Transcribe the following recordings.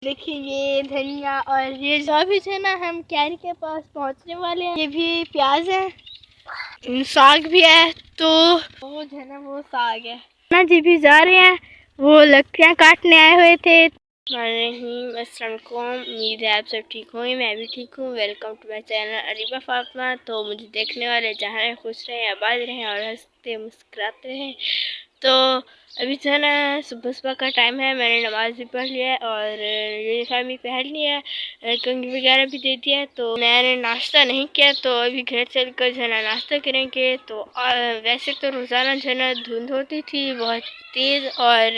देखिए ये धनिया और ये जो भी है ना, हम क्यारी के पास पहुंचने वाले हैं। ये भी प्याज है, साग भी है, तो वो जो है ना वो साग है ना जी। भी जा रहे हैं, वो लकड़ियाँ काटने आए हुए थे। अस्सलाम वालेकुम, उम्मीद है आप सब ठीक होंगे, मैं भी ठीक हूँ। Welcome to my channel Ariba Fatima. तो मुझे देखने वाले जहाँ रहें खुश रहें, आबाद रहें और हंसते मुस्कुराते रहें। तो अभी जो है ना सुबह सुबह का टाइम है, मैंने नमाज़ भी पढ़ लिया है और यूनिफॉर्म भी पहन लिया है, कंघी वगैरह भी दे दिया है। तो मैंने नाश्ता नहीं किया, तो अभी घर चल कर जो है ना नाश्ता करेंगे। तो वैसे तो रोज़ाना जो है ना धुंध होती थी बहुत तेज़, और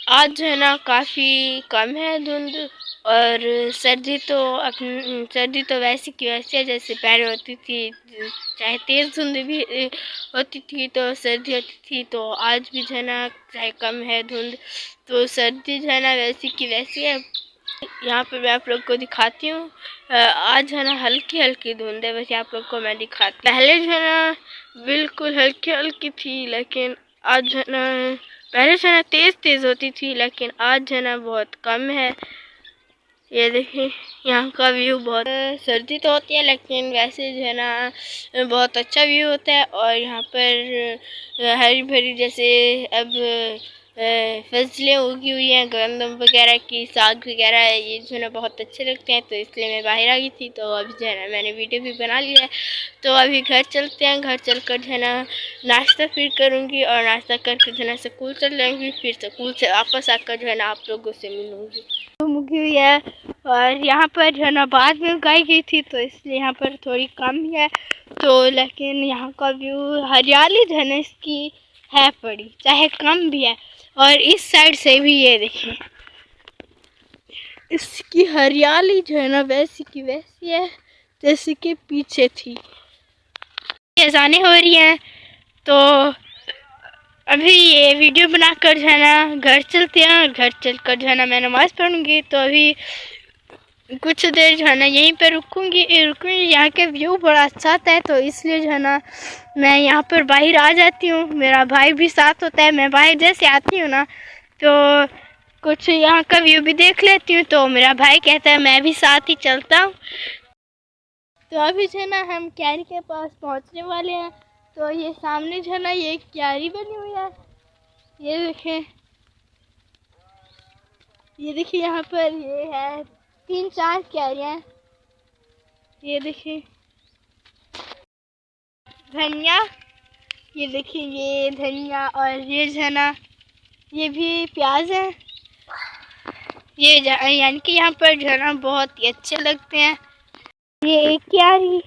आज जो है ना काफ़ी कम है धुंध। और सर्दी तो वैसी की वैसी है जैसे पहले होती थी, चाहे तेज़ धुंध भी होती थी तो सर्दी होती थी। तो आज भी जो है ना चाहे कम है धुंध, तो सर्दी जो है ना वैसी की वैसी है। यहाँ पे मैं आप लोग को दिखाती हूँ। आज है ना हल्की हल्की धुंध है, वैसे आप लोग को मैं दिखाती। पहले जो है ना बिल्कुल हल्की हल्की थी, लेकिन आज जो है ना पहले जो है ना तेज़ तेज़ होती थी, लेकिन आज जो है ना बहुत कम है। ये देखिए यहाँ का व्यू बहुत, सर्दी तो होती है लेकिन वैसे जो है ना बहुत अच्छा व्यू होता है। और यहाँ पर हरी भरी जैसे अब फसलें उगी हुई हैं, गंदम वगैरह की, साग वगैरह, ये जो है ना बहुत अच्छे लगते हैं। तो इसलिए मैं बाहर आ गई थी, तो अभी जो है ना मैंने वीडियो भी बना लिया है। तो अभी घर चलते हैं, घर चलकर जो है ना नाश्ता फिर करूँगी, और नाश्ता करके जो है ना स्कूल चल जाऊँगी। फिर स्कूल से वापस आकर जो है ना आप लोगों से मिलूँगी। उगी हुई है, और यहाँ पर जो है ना बाद में उगाई गई थी, तो इसलिए यहाँ पर थोड़ी कम है। तो लेकिन यहाँ का व्यू, हरियाली जो है ना इसकी है बड़ी, चाहे कम भी है। और इस साइड से भी ये देखिए, इसकी हरियाली जो है ना वैसी की वैसी है जैसे कि पीछे थी। अज़ानें हो रही हैं, तो अभी ये वीडियो बनाकर जो है ना घर चलते हैं, और घर चलकर जो है ना मैं नमाज़ पढ़ूँगी। तो अभी कुछ देर जो है ना यहीं पर रुकूंगी। यहाँ के व्यू बड़ा अच्छा आता है, तो इसलिए जो है ना मैं यहाँ पर बाहर आ जाती हूँ। मेरा भाई भी साथ होता है, मैं बाहर जैसे आती हूँ ना तो कुछ यहाँ का व्यू भी देख लेती हूँ, तो मेरा भाई कहता है मैं भी साथ ही चलता हूँ। तो अभी जो है ना हम क्यारी के पास पहुँचने वाले हैं। तो ये सामने जो है ना ये क्यारी बनी हुई है, ये देखें, ये देखिए यहाँ पर ये है 3-4 क्यारियाँ। ये देखिए धनिया, ये देखिए ये धनिया, और ये जो है ना ये भी प्याज है। ये यानी कि यहाँ पर जो है ना बहुत ही अच्छे लगते हैं। ये एक क्यारी,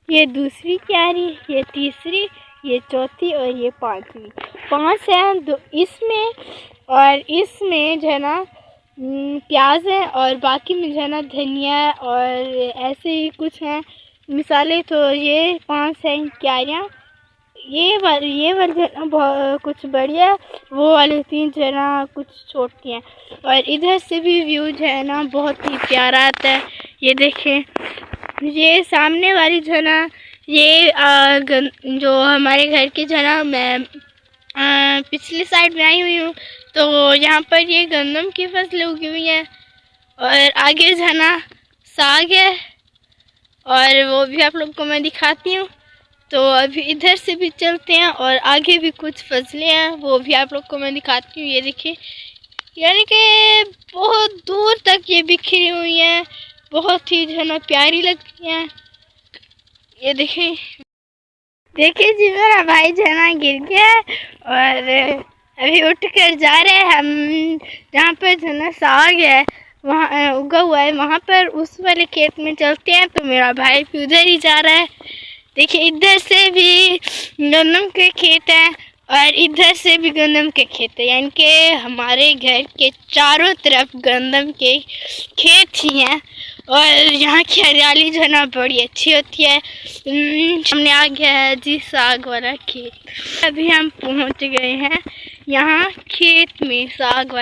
ये दूसरी क्यारी, ये तीसरी, ये चौथी और ये पांचवी, 5 हैं इसमें। और इसमें जो है ना प्याज है, और बाकी में जो है ना धनिया और ऐसे ही कुछ हैं मिसाले। तो ये 5 हैं क्यारियाँ। ये वाली जो है ना कुछ बढ़िया, वो वाले 3 जो है ना कुछ छोटी हैं। और इधर से भी व्यू जो है ना बहुत ही प्यारा आता है। ये देखें, ये सामने वाली जो है ना ये जो हमारे घर की जो है ना मैं पिछली साइड में आई हुई हूँ, तो यहाँ पर ये गंदम की फसल उगी हुई है, और आगे जो है ना साग है, और वो भी आप लोग को मैं दिखाती हूँ। तो अभी इधर से भी चलते हैं, और आगे भी कुछ फसलें हैं, वो भी आप लोग को मैं दिखाती हूँ। ये देखिए, यानी कि बहुत दूर तक ये बिखरी हुई हैं, बहुत ही जो है ना प्यारी लगती हैं। ये देखिए देखिए जी, मेरा भाई जो है ना गिर गया है, और अभी उठ कर जा रहे हैं हम। जहाँ पर जो है ना साग है वहाँ उगा हुआ है, वहाँ पर उस वाले खेत में चलते हैं। तो मेरा भाई भी उधर ही जा रहा है। देखिए इधर से भी गंदम के खेत हैं, और इधर से भी गंदम के खेत हैं, यानी कि हमारे घर के चारों तरफ गंदम के खेत ही हैं। और यहाँ की हरियाली जो है ना बड़ी अच्छी होती है। हमने आ गया है जी साग वाला खेत। अभी हम पहुँच गए हैं यहाँ खेत में, साग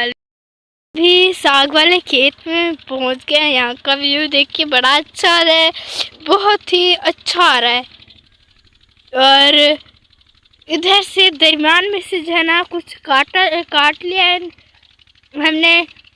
वाले खेत में पहुँच गए हैं। यहाँ का व्यू देखिए बड़ा अच्छा आ रहा है, बहुत ही अच्छा आ रहा है। और इधर से दरमियान में से जो है ना कुछ काट लिया है हमने,